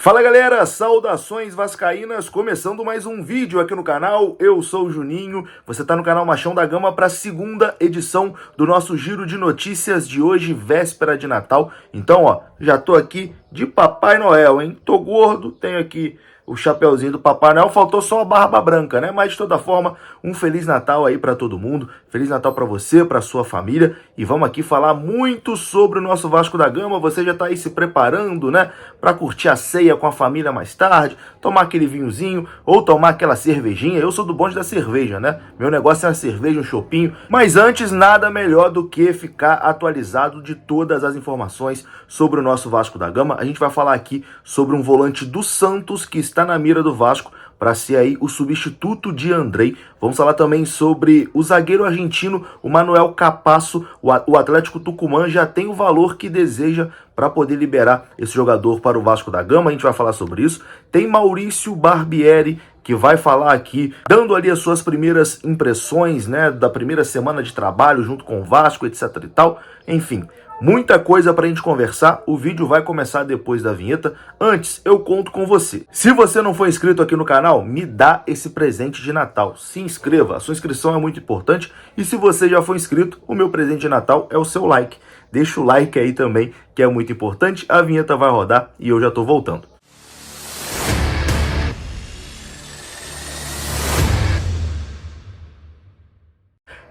Fala galera, saudações vascaínas, começando mais um vídeo aqui no canal, eu sou o Juninho, você tá no canal Machão da Gama para a segunda edição do nosso giro de notícias de hoje, véspera de Natal. Então ó, já tô aqui de Papai Noel, hein, tô gordo, tenho aqui o chapeuzinho do Papai Noel, faltou só a barba branca, né? Mas de toda forma, um Feliz Natal aí pra todo mundo, Feliz Natal pra você, pra sua família, e vamos aqui falar muito sobre o nosso Vasco da Gama. Você já tá aí se preparando, né? Pra curtir a ceia com a família mais tarde, tomar aquele vinhozinho, ou tomar aquela cervejinha. Eu sou do bonde da cerveja, né? Meu negócio é uma cerveja, um chopinho. Mas antes, nada melhor do que ficar atualizado de todas as informações sobre o nosso Vasco da Gama. A gente vai falar aqui sobre um volante do Santos que está na mira do Vasco para ser aí o substituto de Andrei. Vamos falar também sobre o zagueiro argentino, o Manuel Capasso. O Atlético Tucumã já tem o valor que deseja para poder liberar esse jogador para o Vasco da Gama. A gente vai falar sobre isso. Tem Maurício Barbieri, que vai falar aqui, dando ali as suas primeiras impressões, né, da primeira semana de trabalho junto com o Vasco, etc e tal. Enfim, muita coisa pra gente conversar. O vídeo vai começar depois da vinheta. Antes, eu conto com você. Se você não for inscrito aqui no canal, me dá esse presente de Natal. Se inscreva, a sua inscrição é muito importante. E se você já for inscrito, o meu presente de Natal é o seu like. Deixa o like aí também, que é muito importante. A vinheta vai rodar e eu já tô voltando.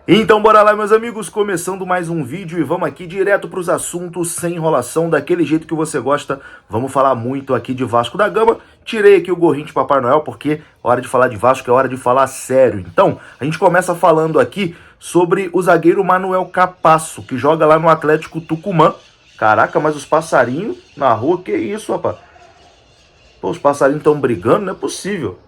Então bora lá, meus amigos, começando mais um vídeo e vamos aqui direto para os assuntos, sem enrolação, daquele jeito que você gosta. Vamos falar muito aqui de Vasco da Gama. Tirei aqui o gorrinho de Papai Noel porque é hora de falar de Vasco, é hora de falar sério. Então, a gente começa falando aqui sobre o zagueiro Manuel Capasso, que joga lá no Atlético Tucumã. Caraca, mas os passarinhos na rua, que isso, rapaz? Pô, os passarinhos estão brigando, não é possível.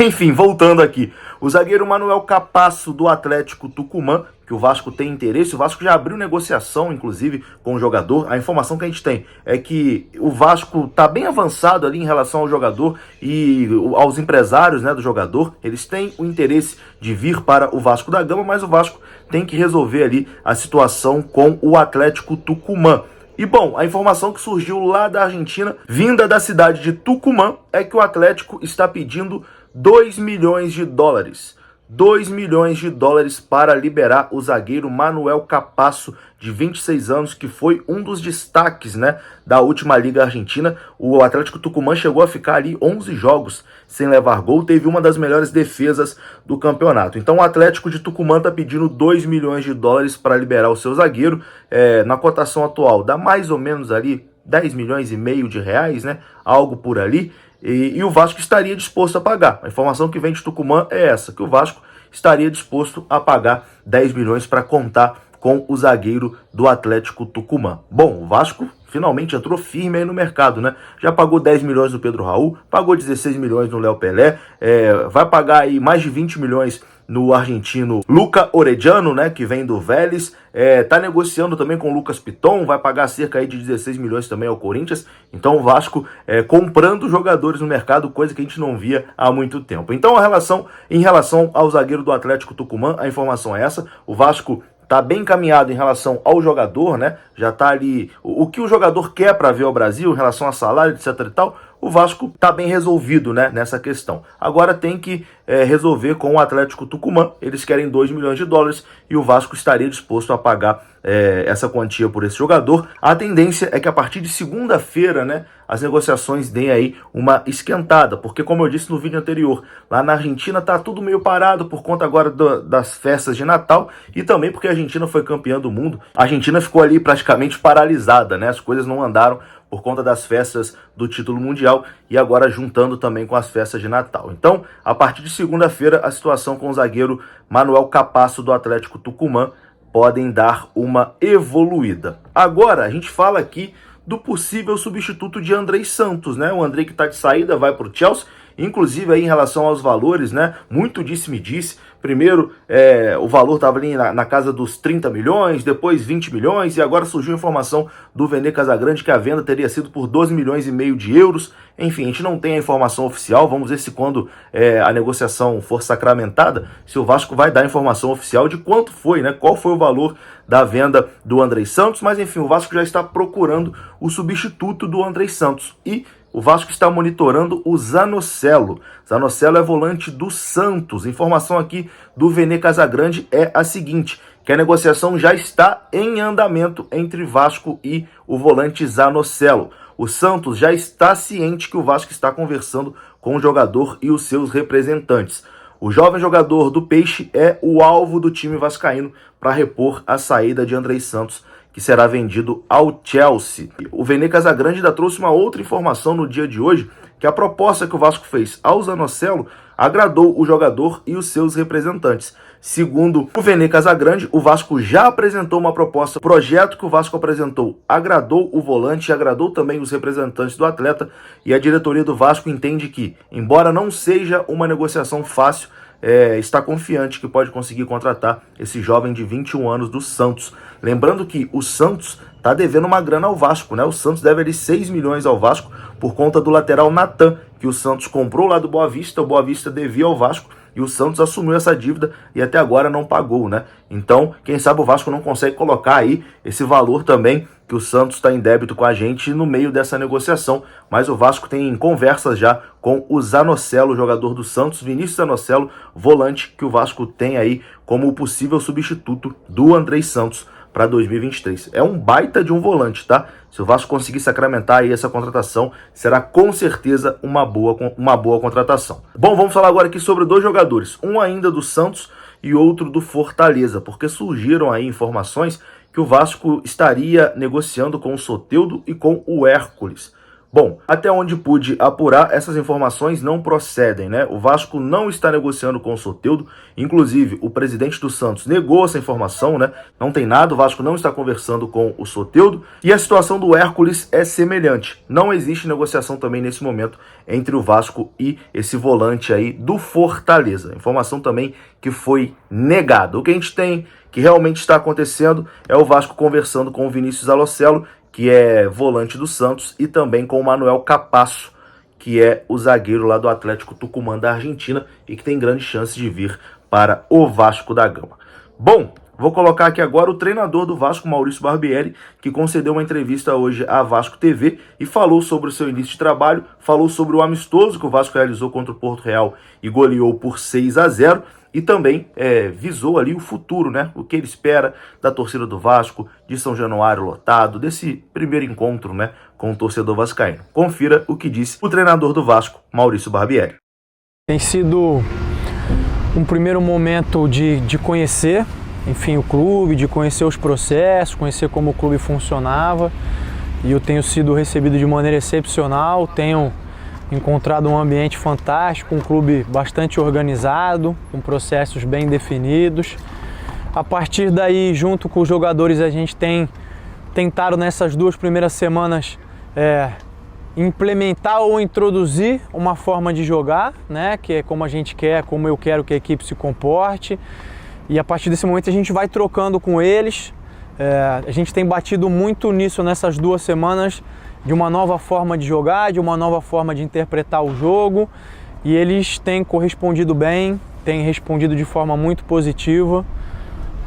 Enfim, voltando aqui, o zagueiro Manuel Capasso do Atlético Tucumã, que o Vasco tem interesse, o Vasco já abriu negociação, inclusive, com o jogador. A informação que a gente tem é que o Vasco está bem avançado ali em relação ao jogador e aos empresários, né, do jogador. Eles têm o interesse de vir para o Vasco da Gama, mas o Vasco tem que resolver ali a situação com o Atlético Tucumã. E bom, a informação que surgiu lá da Argentina, vinda da cidade de Tucumã, é que o Atlético está pedindo 2 milhões de dólares. 2 milhões de dólares para liberar o zagueiro Manuel Capasso, de 26 anos, que foi um dos destaques, né, da última Liga Argentina. O Atlético Tucumã chegou a ficar ali 11 jogos sem levar gol, teve uma das melhores defesas do campeonato. Então o Atlético de Tucumã está pedindo 2 milhões de dólares para liberar o seu zagueiro. Na cotação atual dá mais ou menos ali 10 milhões e meio de reais, né, algo por ali. E o Vasco estaria disposto a pagar. A informação que vem de Tucumã é essa, que o Vasco estaria disposto a pagar 10 milhões para contar com o zagueiro do Atlético Tucumã. Bom, o Vasco finalmente entrou firme aí no mercado, né? Já pagou 10 milhões no Pedro Raul, pagou 16 milhões no Léo Pelé, vai pagar aí mais de 20 milhões no argentino Luca Orediano, né, que vem do Vélez. Tá negociando também com o Lucas Piton, vai pagar cerca aí de 16 milhões também ao Corinthians. Então o Vasco comprando jogadores no mercado, coisa que a gente não via há muito tempo. Então em relação ao zagueiro do Atlético Tucumã, a informação é essa: o Vasco tá bem encaminhado em relação ao jogador, né? Já tá ali o que o jogador quer para vir ao Brasil em relação a salário, etc e tal. O Vasco tá bem resolvido, né, nessa questão. Agora tem que resolver com o Atlético Tucumã. Eles querem 2 milhões de dólares e o Vasco estaria disposto a pagar essa quantia por esse jogador. A tendência é que a partir de segunda-feira, né, as negociações deem aí uma esquentada, porque como eu disse no vídeo anterior, lá na Argentina tá tudo meio parado por conta agora das festas de Natal e também porque a Argentina foi campeã do mundo. A Argentina ficou ali praticamente paralisada, né, as coisas não andaram por conta das festas do título mundial e agora juntando também com as festas de Natal. Então, a partir de segunda-feira, a situação com o zagueiro Manuel Capasso do Atlético Tucumã podem dar uma evoluída. Agora, a gente fala aqui do possível substituto de Andrei Santos, né? O Andrei que está de saída vai para o Chelsea. Inclusive aí em relação aos valores, né, muito disse-me-disse. Primeiro, o valor estava ali na casa dos 30 milhões, depois 20 milhões, e agora surgiu a informação do Vene Casagrande que a venda teria sido por 12 milhões e meio de euros. Enfim, a gente não tem a informação oficial, vamos ver se quando a negociação for sacramentada, se o Vasco vai dar a informação oficial de quanto foi, né, qual foi o valor da venda do Andrei Santos, mas enfim, o Vasco já está procurando o substituto do Andrei Santos, e o Vasco está monitorando o Zanocelo. Zanocelo é volante do Santos. Informação aqui do Vene Casagrande é a seguinte, que a negociação já está em andamento entre Vasco e o volante Zanocelo. O Santos já está ciente que o Vasco está conversando com o jogador e os seus representantes. O jovem jogador do Peixe é o alvo do time vascaíno para repor a saída de Andrei Santos, que será vendido ao Chelsea. O Vene Casagrande ainda trouxe uma outra informação no dia de hoje, que a proposta que o Vasco fez ao Zanocelo agradou o jogador e os seus representantes. Segundo o Vene Casagrande, o Vasco já apresentou uma proposta. O projeto que o Vasco apresentou agradou o volante, agradou também os representantes do atleta, e a diretoria do Vasco entende que, embora não seja uma negociação fácil, está confiante que pode conseguir contratar esse jovem de 21 anos do Santos. Lembrando que o Santos está devendo uma grana ao Vasco, né? O Santos deve ali 6 milhões ao Vasco por conta do lateral Natan, que o Santos comprou lá do Boa Vista. O Boa Vista devia ao Vasco e o Santos assumiu essa dívida e até agora não pagou, né? Então, quem sabe o Vasco não consegue colocar aí esse valor também que o Santos está em débito com a gente no meio dessa negociação, mas o Vasco tem conversas já com o Zanocelo, jogador do Santos, Vinícius Zanocelo, volante, que o Vasco tem aí como possível substituto do Andrei Santos para 2023. É um baita de um volante, tá? Se o Vasco conseguir sacramentar aí essa contratação, será com certeza uma boa contratação. Bom, vamos falar agora aqui sobre dois jogadores, um ainda do Santos e outro do Fortaleza, porque surgiram aí informações que o Vasco estaria negociando com o Soteldo e com o Hércules. Bom, até onde pude apurar, essas informações não procedem, né? O Vasco não está negociando com o Soteldo, inclusive o presidente do Santos negou essa informação, né? Não tem nada, o Vasco não está conversando com o Soteldo, e a situação do Hércules é semelhante. Não existe negociação também nesse momento entre o Vasco e esse volante aí do Fortaleza. Informação também que foi negada. O que a gente tem que realmente está acontecendo é o Vasco conversando com o Vinícius Zanocelo, que é volante do Santos, e também com o Manuel Capasso, que é o zagueiro lá do Atlético Tucumã da Argentina e que tem grande chance de vir para o Vasco da Gama. Bom, vou colocar aqui agora o treinador do Vasco, Maurício Barbieri, que concedeu uma entrevista hoje à Vasco TV e falou sobre o seu início de trabalho, falou sobre o amistoso que o Vasco realizou contra o Porto Real e goleou por 6-0, e também visou ali o futuro, né? O que ele espera da torcida do Vasco, de São Januário lotado, desse primeiro encontro, né, com o torcedor vascaíno. Confira o que disse o treinador do Vasco, Maurício Barbieri. Tem sido um primeiro momento de conhecer, enfim, o clube, de conhecer os processos, conhecer como o clube funcionava, e eu tenho sido recebido de maneira excepcional, tenho encontrado um ambiente fantástico, um clube bastante organizado, com processos bem definidos. A partir daí, junto com os jogadores, a gente tem tentado nessas 2 primeiras semanas implementar ou introduzir uma forma de jogar, né, que é como a gente quer, como eu quero que a equipe se comporte. E a partir desse momento a gente vai trocando com eles. A gente tem batido muito nisso nessas 2 semanas, de uma nova forma de jogar, de uma nova forma de interpretar o jogo, e eles têm correspondido bem, têm respondido de forma muito positiva.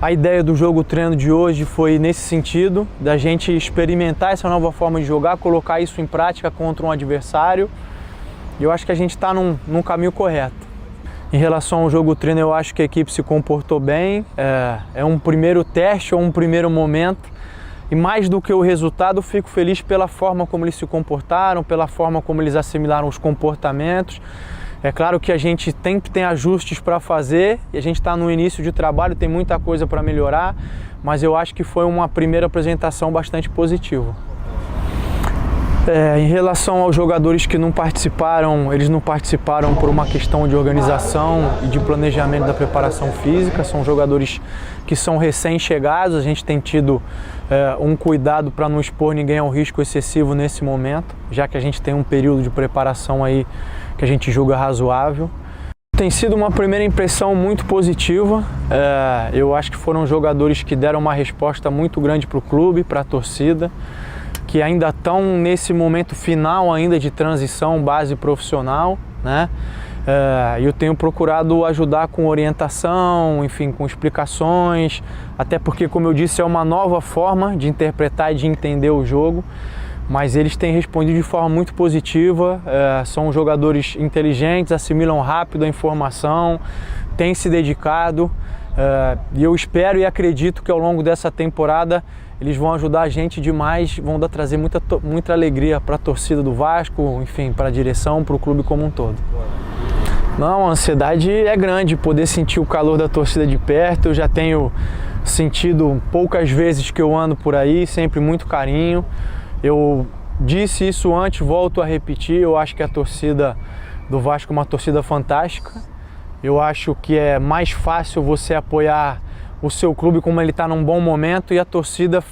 A ideia do jogo treino de hoje foi nesse sentido, da gente experimentar essa nova forma de jogar, colocar isso em prática contra um adversário, e eu acho que a gente está num caminho correto. Em relação ao jogo treino, eu acho que a equipe se comportou bem, é um primeiro teste ou um primeiro momento, e mais do que o resultado, fico feliz pela forma como eles se comportaram, pela forma como eles assimilaram os comportamentos. É claro que a gente sempre tem ajustes para fazer, e a gente está no início de trabalho, tem muita coisa para melhorar, mas eu acho que foi uma primeira apresentação bastante positiva. Em relação aos jogadores que não participaram, eles não participaram por uma questão de organização e de planejamento da preparação física, são jogadores que são recém-chegados, a gente tem tido um cuidado para não expor ninguém ao risco excessivo nesse momento, já que a gente tem um período de preparação aí que a gente julga razoável. Tem sido uma primeira impressão muito positiva, eu acho que foram jogadores que deram uma resposta muito grande para o clube, para a torcida, que ainda estão nesse momento final ainda de transição base profissional, né? Eu tenho procurado ajudar com orientação, enfim, com explicações, até porque, como eu disse, é uma nova forma de interpretar e de entender o jogo, mas eles têm respondido de forma muito positiva, são jogadores inteligentes, assimilam rápido a informação, têm se dedicado, e eu espero e acredito que ao longo dessa temporada eles vão ajudar a gente demais, vão trazer muita alegria para a torcida do Vasco, enfim, para a direção, para o clube como um todo. Não, a ansiedade é grande, poder sentir o calor da torcida de perto. Eu já tenho sentido poucas vezes que eu ando por aí, sempre muito carinho. Eu disse isso antes, volto a repetir, eu acho que a torcida do Vasco é uma torcida fantástica. Eu acho que é mais fácil você apoiar o seu clube como ele está num bom momento, e a torcida,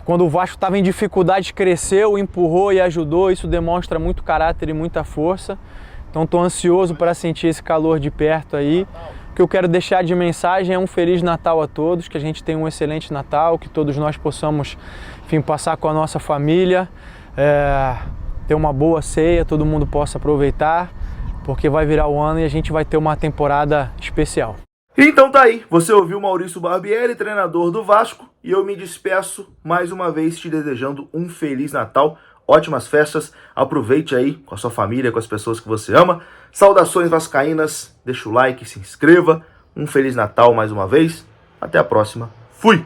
quando o Vasco estava em dificuldade, cresceu, empurrou e ajudou. Isso demonstra muito caráter e muita força. Então estou ansioso para sentir esse calor de perto aí. O que eu quero deixar de mensagem é um Feliz Natal a todos, que a gente tenha um excelente Natal, que todos nós possamos, enfim, passar com a nossa família, ter uma boa ceia, todo mundo possa aproveitar, porque vai virar o ano e a gente vai ter uma temporada especial. Então tá aí, você ouviu Maurício Barbieri, treinador do Vasco, e eu me despeço mais uma vez te desejando um Feliz Natal, ótimas festas, aproveite aí com a sua família, com as pessoas que você ama. Saudações vascaínas, deixa o like, se inscreva, um Feliz Natal mais uma vez, até a próxima, fui!